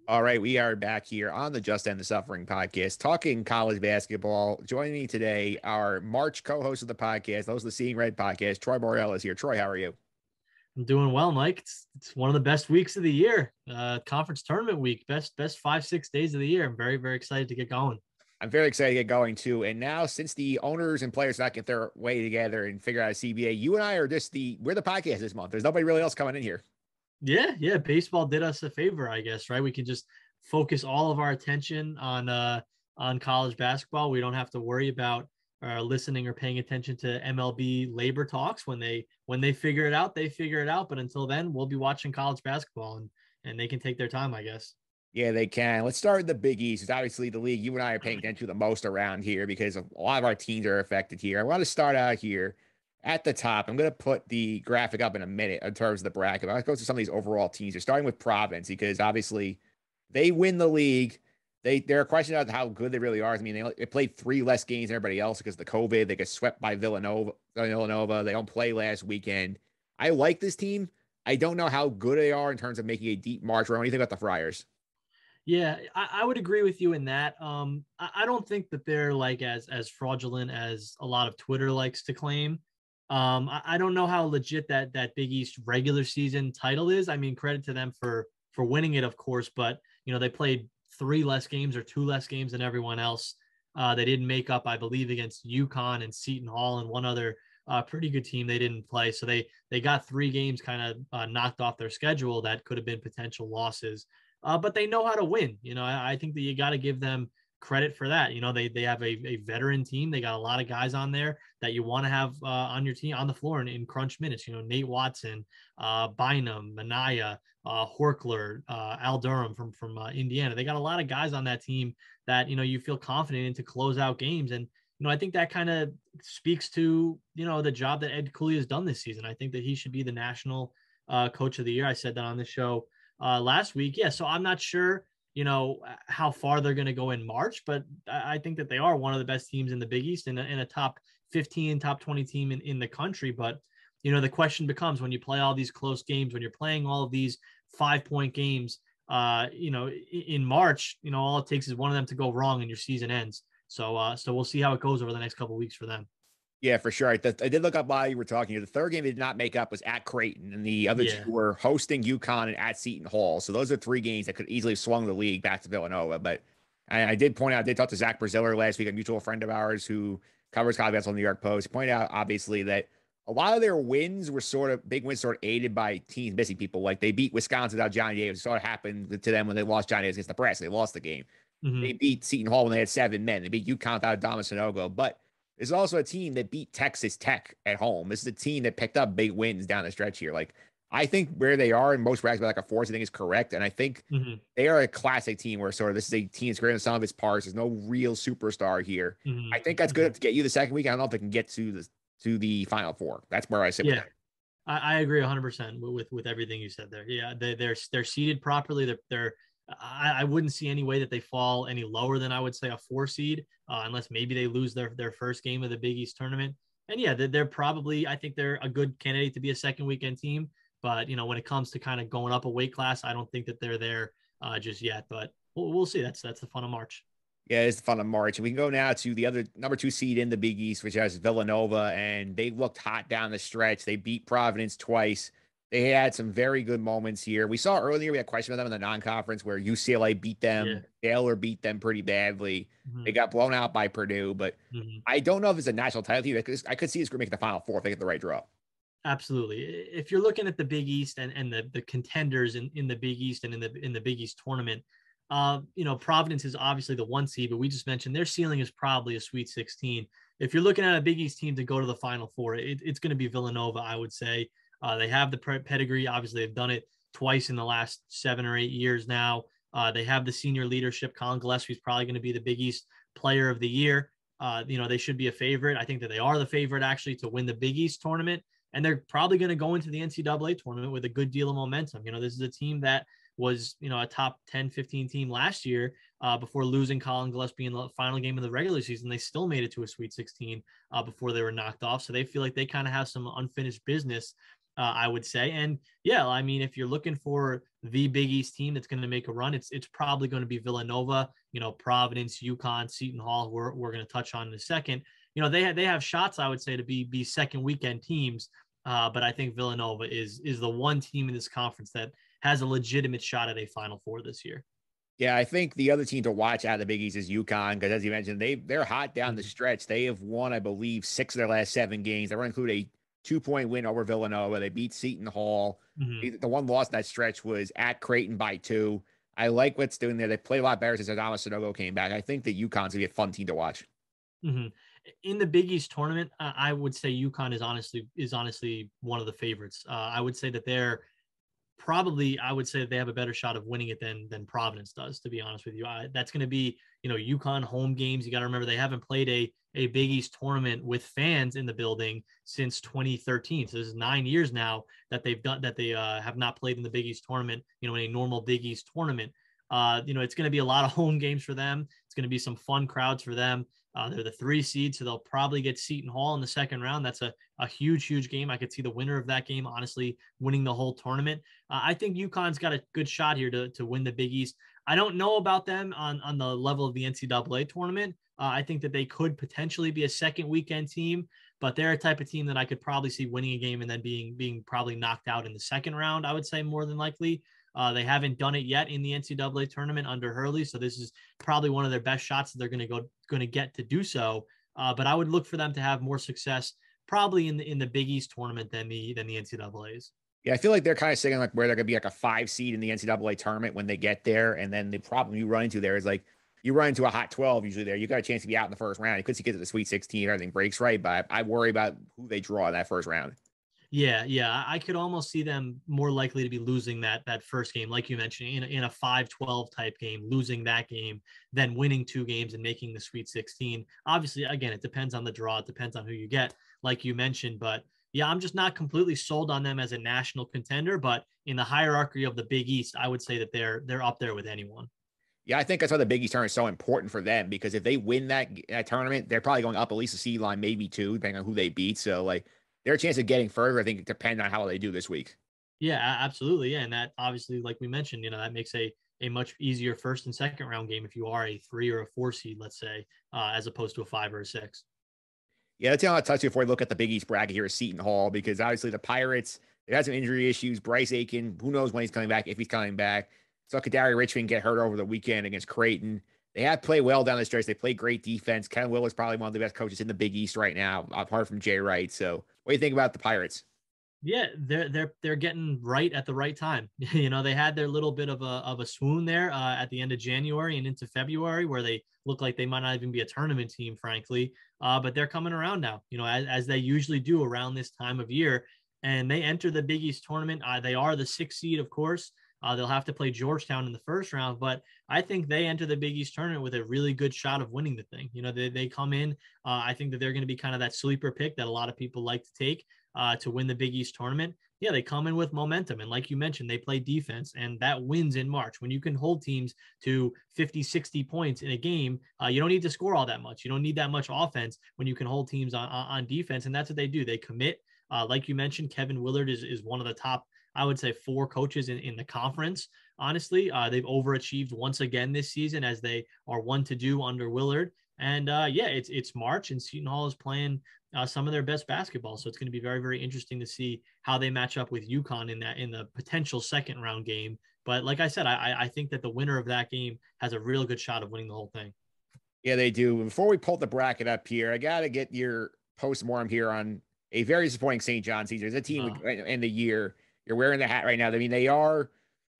All right, we are back here on the Just End the Suffering podcast, talking college basketball. Joining me today, our March co-host of the podcast, host of the Seeing Red podcast, Troy Mauriello is here. Troy, how are you? I'm doing well, Mike. It's one of the best weeks of the year. Conference tournament week, best 5-6 days of the year. I'm very, very excited to get going. I'm very excited to get going too. And now, since the owners and players not get their way together and figure out a CBA, you and I are just we're the podcast this month. There's nobody really else coming in here. Yeah. Baseball did us a favor, I guess, right? We can just focus all of our attention on college basketball. We don't have to worry about listening or paying attention to MLB labor talks. When they figure it out, they figure it out. But until then, we'll be watching college basketball and they can take their time, I guess. Yeah, they can. Let's start with the Big East. It's obviously the league you and I are paying attention to the most around here because a lot of our teams are affected here. I want to start out here at the top. I'm going to put the graphic up in a minute in terms of the bracket. I'm going to go through some of these overall teams. You're starting with Providence because obviously they win the league. They're a question about how good they really are. I mean, they played 3 less games than everybody else because of the COVID. They get swept by Villanova. They don't play last weekend. I like this team. I don't know how good they are in terms of making a deep march run. What do you think about the Friars? Yeah, I would agree with you in that. I don't think that they're like as fraudulent as a lot of Twitter likes to claim. I don't know how legit that Big East regular season title is. I mean, credit to them for winning it, of course, but they played 3 less games or 2 less games than everyone else. They didn't make up, I believe, against UConn and Seton Hall and one other pretty good team they didn't play. So they got 3 games kind of knocked off their schedule that could have been potential losses. But they know how to win. I think that you got to give them credit for that. They have a veteran team. They got a lot of guys on there that you want to have on your team on the floor in crunch minutes. Nate Watson, Bynum, Manaya, Horkler, Al Durham from Indiana. They got a lot of guys on that team that, you feel confident in to close out games. And, I think that kind of speaks to, the job that Ed Cooley has done this season. I think that he should be the national coach of the year. I said that on the show last week. Yeah. So I'm not sure, how far they're going to go in March, but I think that they are one of the best teams in the Big East and a top 15, top 20 team in the country. But, the question becomes when you play all these close games, when you're playing all of these 5-point games, in March, all it takes is one of them to go wrong and your season ends. So we'll see how it goes over the next couple of weeks for them. Yeah, for sure. I did look up while you were talking here. The third game they did not make up was at Creighton, and the other two were hosting UConn and at Seton Hall. So those are 3 games that could easily have swung the league back to Villanova. But I did point out, I did talk to Zach Braziller last week, a mutual friend of ours who covers college basketball on the New York Post. He pointed out, obviously, that a lot of their wins were big wins aided by teams missing people. Like they beat Wisconsin without Johnny Davis. It sort of happened to them when they lost Johnny Davis against Nebraska. They lost the game. Mm-hmm. They beat Seton Hall when they had 7 men. They beat UConn without Adama Sanogo. But there's also a team that beat Texas Tech at home. This is a team that picked up big wins down the stretch here. Like, I think where they are in most brackets, like a 4, I think is correct. And I think they are a classic team where this is a team that's great in some of its parts. There's no real superstar here. I think that's good to get you the second week. I don't know if they can get to the Final Four. That's where I sit with that. I agree 100% with everything you said there. Yeah, they're seeded properly. I wouldn't see any way that they fall any lower than I would say a 4 seed, unless maybe they lose their first game of the Big East tournament. And yeah, they're probably, I think they're a good candidate to be a second weekend team. But, when it comes to kind of going up a weight class, I don't think that they're there just yet. But we'll see. That's the fun of March. Yeah, it's the fun of March. And we can go now to the other number 2 seed in the Big East, which has Villanova. And they looked hot down the stretch. They beat Providence twice. They had some very good moments here. We saw earlier, we had questions about them in the non-conference where UCLA beat them. Yeah. Baylor beat them pretty badly. They got blown out by Purdue, but I don't know if it's a national title team. I could see this group making the Final Four if they get the right draw. Absolutely. If you're looking at the Big East and the contenders in the Big East and in the Big East tournament, Providence is obviously the 1 seed, but we just mentioned their ceiling is probably a Sweet 16. If you're looking at a Big East team to go to the Final Four, it's going to be Villanova, I would say. They have the pedigree. Obviously, they've done it twice in the last 7 or 8 years now. They have the senior leadership. Colin Gillespie is probably going to be the Big East Player of the Year. They should be a favorite. I think that they are the favorite actually to win the Big East tournament, and they're probably going to go into the NCAA tournament with a good deal of momentum. This is a team that was, a top 10, 15 team last year before losing Colin Gillespie in the final game of the regular season. They still made it to a Sweet 16 before they were knocked off. So they feel like they kind of have some unfinished business I would say. And yeah, I mean, if you're looking for the Big East team that's going to make a run, it's probably going to be Villanova, Providence, UConn, Seton Hall, who we're going to touch on in a second. They have shots, I would say, to be second weekend teams. But I think Villanova is the one team in this conference that has a legitimate shot at a Final Four this year. Yeah, I think the other team to watch out of the Big East is UConn because, as you mentioned, they're hot down the stretch. They have won, I believe, 6 of their last 7 games. They want to include a 2-point win over Villanova. They beat Seton Hall. The one loss in that stretch was at Creighton by 2. I like what's doing there. They play a lot better since Adama Sanogo came back. I think that UConn's going to be a fun team to watch. In the Big East tournament, I would say UConn is honestly one of the favorites. I would say that they're probably, I would say that they have a better shot of winning it than Providence does, to be honest with you. That's going to be, UConn home games. You got to remember they haven't played a Big East tournament with fans in the building since 2013. So this is 9 years now that they have not played in the Big East tournament, in a normal Big East tournament. It's going to be a lot of home games for them. It's going to be some fun crowds for them. They're the 3 seed, so they'll probably get Seton Hall in the second round. That's a huge game. I could see the winner of that game, honestly, winning the whole tournament. I think UConn's got a good shot here to win the Big East. I don't know about them on the level of the NCAA tournament. I think that they could potentially be a second weekend team, but they're a type of team that I could probably see winning a game and then being probably knocked out in the second round, I would say, more than likely. They haven't done it yet in the NCAA tournament under Hurley, so this is probably one of their best shots that they're going to get to do so. But I would look for them to have more success probably in the Big East tournament than the NCAA's. Yeah, I feel like they're kind of saying like where they're going to be like a 5 seed in the NCAA tournament when they get there, and then the problem you run into there is like you run into a hot 12 usually there. You got a chance to be out in the first round. You could see get to the Sweet 16, everything breaks right, but I worry about who they draw in that first round. Yeah. I could almost see them more likely to be losing that first game, like you mentioned, in a 5-12 type game, losing that game, than winning 2 games and making the Sweet 16. Obviously, again, it depends on the draw. It depends on who you get, like you mentioned. But yeah, I'm just not completely sold on them as a national contender. But in the hierarchy of the Big East, I would say that they're up there with anyone. Yeah, I think that's why the Big East tournament is so important for them because if they win that tournament, they're probably going up at least a seed line, maybe 2, depending on who they beat. So like their chance of getting further, I think, depends on how they do this week. Yeah, absolutely. Yeah, and that obviously, like we mentioned, that makes a much easier first and second round game if you are a 3 or a 4 seed, let's say, as opposed to a 5 or a 6. Yeah, that's all I'll touch before we look at the Big East bracket here is Seton Hall because obviously the Pirates, they had some injury issues. Bryce Aiken, who knows when he's coming back, if he's coming back. Saw Kadari Richmond get hurt over the weekend against Creighton. They have played well down the stretch. They play great defense. Ken Will is probably one of the best coaches in the Big East right now, apart from Jay Wright. So what do you think about the Pirates? Yeah, they're getting right at the right time. They had their little bit of a swoon there at the end of January and into February, where they look like they might not even be a tournament team, frankly. But they're coming around now, as they usually do around this time of year, and they enter the Big East tournament. They are the 6th seed, of course. They'll have to play Georgetown in the first round, but I think they enter the Big East tournament with a really good shot of winning the thing. They come in. I think that they're going to be kind of that sleeper pick that a lot of people like to take to win the Big East tournament. Yeah, they come in with momentum. And like you mentioned, they play defense, and that wins in March. When you can hold teams to 50, 60 points in a game, you don't need to score all that much. You don't need that much offense when you can hold teams on defense. And that's what they do. They commit. Like you mentioned, Kevin Willard is one of the top, I would say, 4 coaches in the conference. Honestly, they've overachieved once again this season, as they are one to do under Willard. And yeah, it's March, and Seton Hall is playing some of their best basketball. So it's going to be very, very interesting to see how they match up with UConn in the potential second round game. But like I said, I think that the winner of that game has a real good shot of winning the whole thing. Yeah, they do. Before we pull the bracket up here, I got to get your postmortem here on a very disappointing St. John Caesar. It's a team in the year. You're wearing the hat right now. I mean, they were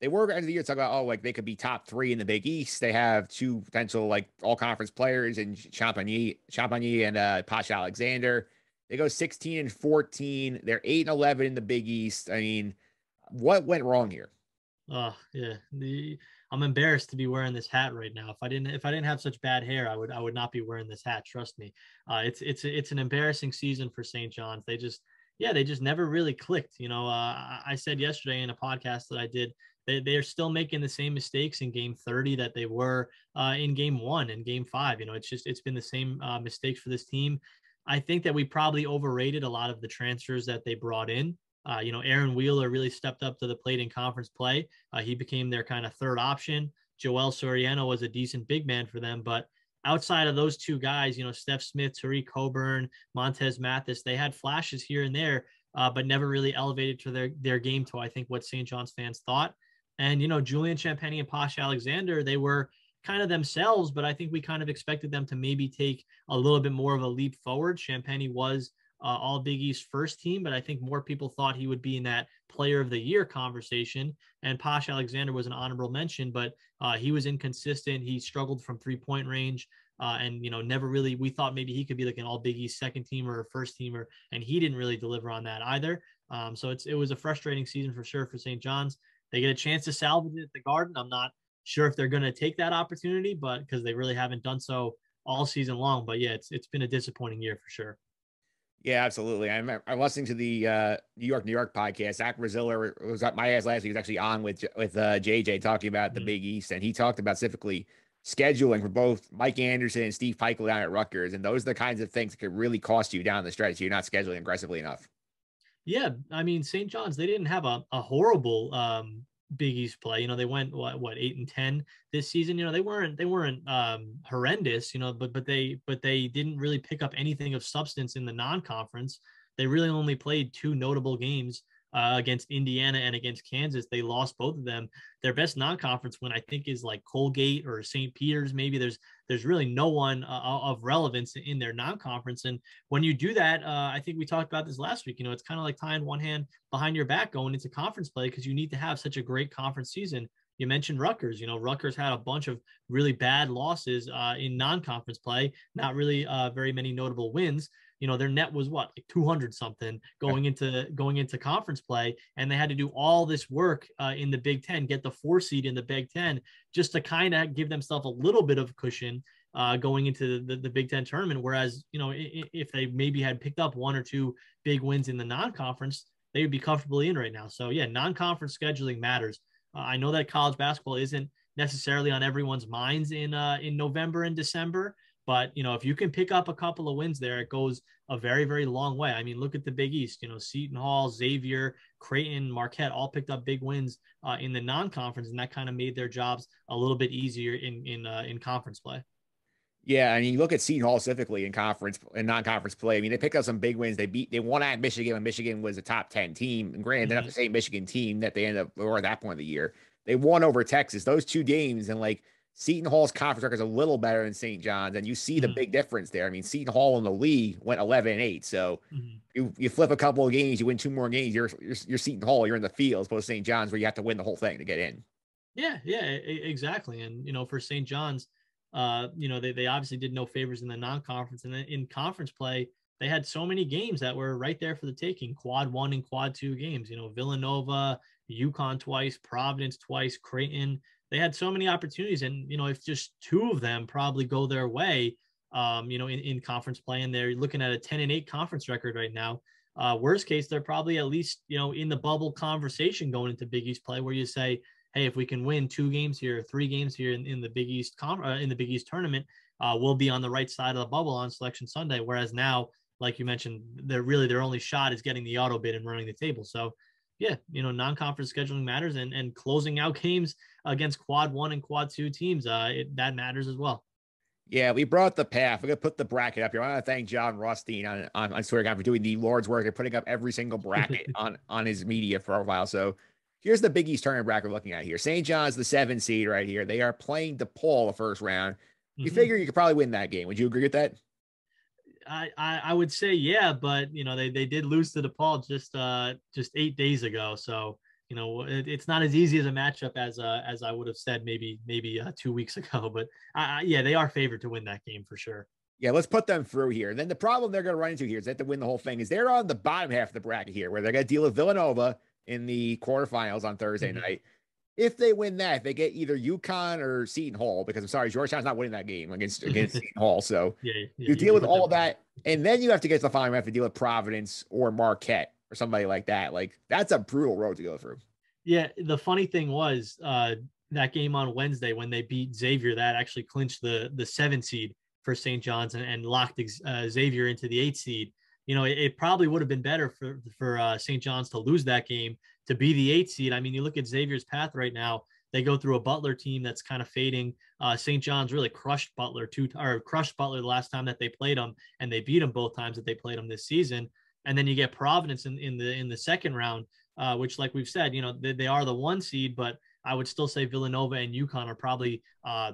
at the end of the year talking about, oh, like they could be top 3 in the Big East. They have 2 potential like all conference players in Champagny and Posh Alexander. They go 16-14. They're 8-11 in the Big East. I mean, what went wrong here? Yeah. I'm embarrassed to be wearing this hat right now. If I didn't have such bad hair, I would not be wearing this hat. Trust me. It's an embarrassing season for St. John's. They just never really clicked. I said yesterday in a podcast that I did, they're still making the same mistakes in game 30 that they were in game 1 and game 5. It's been the same mistakes for this team. I think that we probably overrated a lot of the transfers that they brought in. Aaron Wheeler really stepped up to the plate in conference play. He became their kind of third option. Joel Soriano was a decent big man for them, but outside of those two guys, Steph Smith, Tariq Coburn, Montez Mathis, they had flashes here and there, but never really elevated to their game to, I think, what St. John's fans thought. And, Julian Champagny and Posh Alexander, they were kind of themselves, but I think we kind of expected them to maybe take a little bit more of a leap forward. Champagny was all Big East first team, but I think more people thought he would be in that player of the year conversation. And Posh Alexander was an honorable mention, but he was inconsistent. He struggled from 3-point range. And never really, we thought maybe he could be like an all Big East second teamer or first teamer, and he didn't really deliver on that either. So it was a frustrating season for sure for St. John's. They get a chance to salvage it at the Garden. I'm not sure if they're going to take that opportunity, but because they really haven't done so all season long. But yeah, it's been a disappointing year for sure. Yeah, absolutely. I'm listening to the New York podcast. Zach Braziller was at my ass last week. He was actually on with JJ talking about the Big East, and he talked about specifically scheduling for both Mike Anderson and Steve Peichel down at Rutgers, and those are the kinds of things that could really cost you down the stretch if you're not scheduling aggressively enough. Yeah, I mean, St. John's, they didn't have a horrible Big East play. They went what 8-10 this season. They weren't horrendous. But they didn't really pick up anything of substance in the non-conference. They really only played two notable games against Indiana and against Kansas. They lost both of them. Their best non-conference win, I think, is like Colgate or St. Peter's. Maybe there's really no one of relevance in their non-conference. And when you do that, I think we talked about this last week. It's kind of like tying one hand behind your back going into conference play because you need to have such a great conference season. You mentioned Rutgers. Rutgers had a bunch of really bad losses in non-conference play, not really very many notable wins. Their net was what, like 200 something going into conference play. And they had to do all this work in the Big Ten, get the 4 seed in the Big Ten just to kind of give themselves a little bit of cushion going into the Big Ten tournament. Whereas, if they maybe had picked up 1 or 2 big wins in the non-conference, they would be comfortably in right now. So yeah, non-conference scheduling matters. I know that college basketball isn't necessarily on everyone's minds in November and December. But, if you can pick up a couple of wins there, it goes a very, very long way. I mean, look at the Big East, Seton Hall, Xavier, Creighton, Marquette all picked up big wins in the non-conference, and that kind of made their jobs a little bit easier in conference play. Yeah, I mean, you look at Seton Hall specifically in conference and non-conference play. I mean, they picked up some big wins. They won at Michigan when Michigan was a top 10 team. And granted, they're not the same Michigan team that they ended up or at that point of the year. They won over Texas. Those 2 games, and like Seton Hall's conference record is a little better than St. John's, and you see the big difference there. I mean, Seton Hall in the league went 11-8. So you flip a couple of games, you win 2 more games. You're Seton Hall. You're in the field, as opposed to St. John's, where you have to win the whole thing to get in. Yeah, exactly. And for St. John's, they obviously did no favors in the non-conference, and then in conference play, they had so many games that were right there for the taking. Quad 1 and Quad 2 games. Villanova, UConn twice, Providence twice, Creighton. They had so many opportunities, and if just 2 of them probably go their way, in conference play, and they're looking at a 10-8 conference record right now. Worst case, they're probably at least in the bubble conversation going into Big East play, where you say, hey, if we can win 2 games here, 3 games here in the Big East in the Big East tournament, we'll be on the right side of the bubble on Selection Sunday. Whereas now, like you mentioned, their only shot is getting the auto bid and running the table. So yeah, non-conference scheduling matters, and closing out games against Quad 1 and Quad 2 teams, that matters as well. Yeah, we brought the path. We're going to put the bracket up here. I want to thank John Rothstein on Twitter for doing the Lord's work and putting up every single bracket on his media profile. So here's the Big East tournament bracket we're looking at here. St. John's, the 7 seed right here. They are playing DePaul the first round. You figure you could probably win that game. Would you agree with that? I would say, yeah, but they did lose to DePaul just 8 days ago. So, it's not as easy as a matchup as I would have said maybe 2 weeks ago, but yeah, they are favored to win that game for sure. Yeah, let's put them through here. Then the problem they're going to run into here is they have to win the whole thing. Is they're on the bottom half of the bracket here, where they're going to deal with Villanova in the quarterfinals on Thursday night. If they win that, they get either UConn or Seton Hall, because I'm sorry, Georgetown's not winning that game against Seton Hall. So you deal with all of that, and then you have to get to the final. You have to deal with Providence or Marquette or somebody like that. Like, that's a brutal road to go through. Yeah, the funny thing was that game on Wednesday when they beat Xavier, that actually clinched the 7 seed for St. John's and locked Xavier into the 8 seed. it probably would have been better for St. John's to lose that game to be the 8th seed. I mean, you look at Xavier's path right now. They go through a Butler team that's kind of fading. St. John's really crushed Butler the last time that they played them, and they beat them both times that they played them this season. And then you get Providence in the second round, which, like we've said, they are the 1 seed, but I would still say Villanova and UConn are probably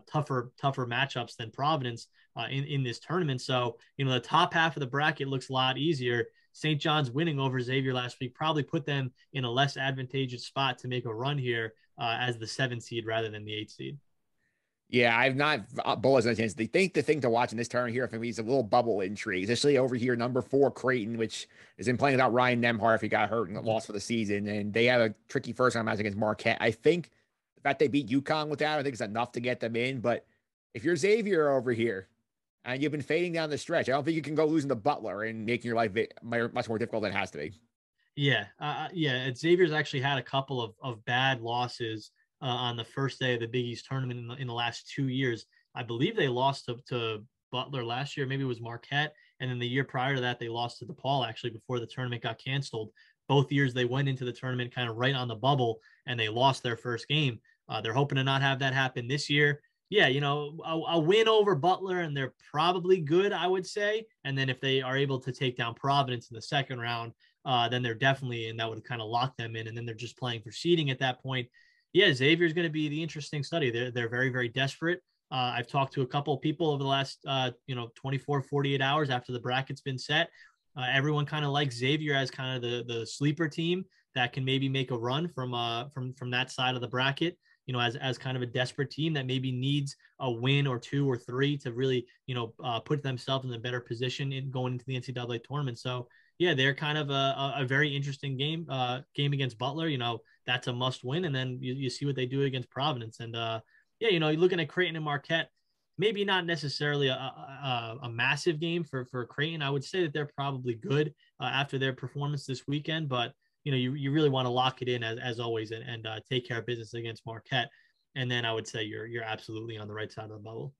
tougher matchups than Providence in this tournament. So, the top half of the bracket looks a lot easier. St. John's winning over Xavier last week probably put them in a less advantageous spot to make a run here as the 7th seed rather than the 8th seed. Yeah, I've not bullets on a chance. They think the thing to watch in this tournament here for me is a little bubble intrigue, especially over here, number 4 Creighton, which is in playing without Ryan Nemhart if he got hurt and lost for the season, and they have a tricky first round match against Marquette. I think the fact they beat UConn with that, I think is enough to get them in. But if you're Xavier over here and you've been fading down the stretch, I don't think you can go losing to Butler and making your life much more difficult than it has to be. Yeah, Xavier's actually had a couple of bad losses on the first day of the Big East tournament in the last 2 years. I believe they lost to Butler last year. Maybe it was Marquette. And then the year prior to that, they lost to DePaul actually before the tournament got canceled. Both years they went into the tournament kind of right on the bubble and they lost their first game. They're hoping to not have that happen this year. Yeah, a win over Butler and they're probably good, I would say. And then if they are able to take down Providence in the second round, then they're definitely, and that would kind of lock them in. And then they're just playing for seeding at that point. Yeah, Xavier is going to be the interesting study. They're very, very desperate. I've talked to a couple of people over the last 24, 48 hours after the bracket's been set. Everyone kind of likes Xavier as kind of the sleeper team that can maybe make a run from that side of the bracket. As kind of a desperate team that maybe needs a win or 2 or 3 to really put themselves in a better position in going into the NCAA tournament. So yeah, they're kind of a very interesting game against Butler. That's a must win. And then you see what they do against Providence. And you're looking at Creighton and Marquette, maybe not necessarily a massive game for Creighton. I would say that they're probably good after their performance this weekend, but you really want to lock it in as always and take care of business against Marquette. And then I would say you're absolutely on the right side of the bubble.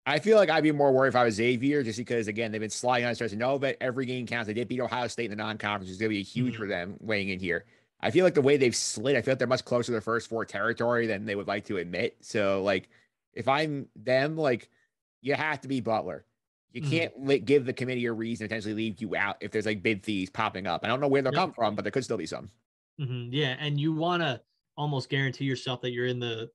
I feel like I'd be more worried if I was Xavier, just because, again, they've been sliding on stretch. No, but every game counts. They did beat Ohio State in the non-conference, which is going to be huge for them weighing in here. I feel like the way they've slid, I feel like they're much closer to the first 4 territory than they would like to admit. So, if I'm them, you have to be Butler. You can't give the committee a reason to potentially leave you out if there's bid thieves popping up. I don't know where they'll come from, but there could still be some. Yeah, and you want to almost guarantee yourself that you're in the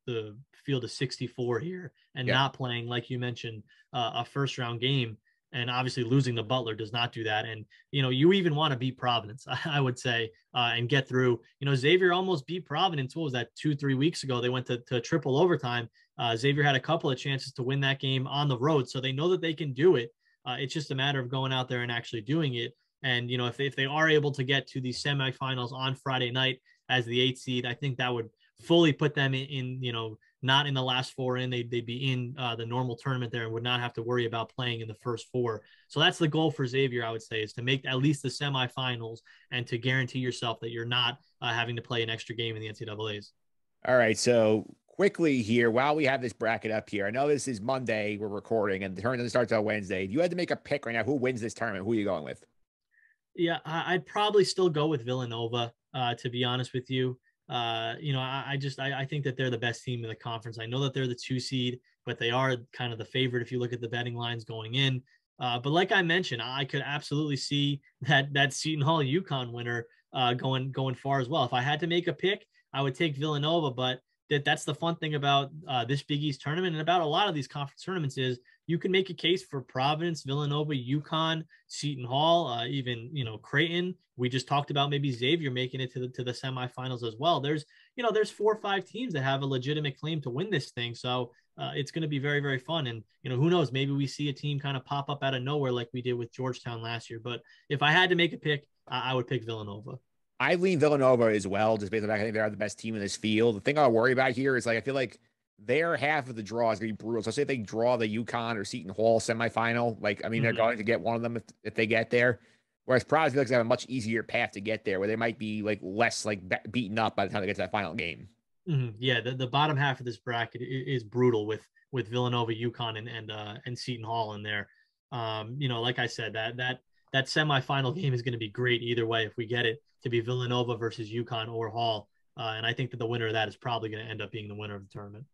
field of 64 here and not playing, like you mentioned, a first round game. And obviously losing to Butler does not do that. And, you even want to beat Providence, I would say, and get through. Xavier almost beat Providence. What was that, 2-3 weeks ago? They went to triple overtime. Xavier had a couple of chances to win that game on the road. So they know that they can do it. It's just a matter of going out there and actually doing it. And, if they are able to get to the semifinals on Friday night as the 8th seed, I think that would fully put them in not in the last 4 in. They'd be in the normal tournament there and would not have to worry about playing in the first 4. So that's the goal for Xavier, I would say, is to make at least the semifinals and to guarantee yourself that you're not having to play an extra game in the NCAAs. All right. So quickly here, while we have this bracket up here, I know this is Monday we're recording and the tournament doesn't start till Wednesday. If you had to make a pick right now, who wins this tournament? Who are you going with? Yeah, I'd probably still go with Villanova, to be honest with you. I think that they're the best team in the conference. I know that they're the 2 seed, but they are kind of the favorite if you look at the betting lines going in. But like I mentioned, I could absolutely see that Seton Hall UConn winner going far as well. If I had to make a pick, I would take Villanova, but that's the fun thing about this Big East tournament and about a lot of these conference tournaments is you can make a case for Providence, Villanova, UConn, Seton Hall, even Creighton. We just talked about maybe Xavier making it to the semifinals as well. There's 4 or 5 teams that have a legitimate claim to win this thing, so it's going to be very, very fun. And who knows, maybe we see a team kind of pop up out of nowhere like we did with Georgetown last year. But if I had to make a pick, I would pick Villanova. I lean Villanova as well, just based on the fact I think they're the best team in this field. The thing I worry about here is I feel like their half of the draw is going to be brutal. So say if they draw the UConn or Seton Hall semifinal, they're going to get one of them if they get there. Whereas Providence feels like they have a much easier path to get there, where they might be less beaten up by the time they get to that final game. Yeah, the bottom half of this bracket is brutal with Villanova, UConn, and Seton Hall in there. Like I said, that that semifinal game is going to be great either way if we get it to be Villanova versus UConn or Hall. And I think that the winner of that is probably going to end up being the winner of the tournament.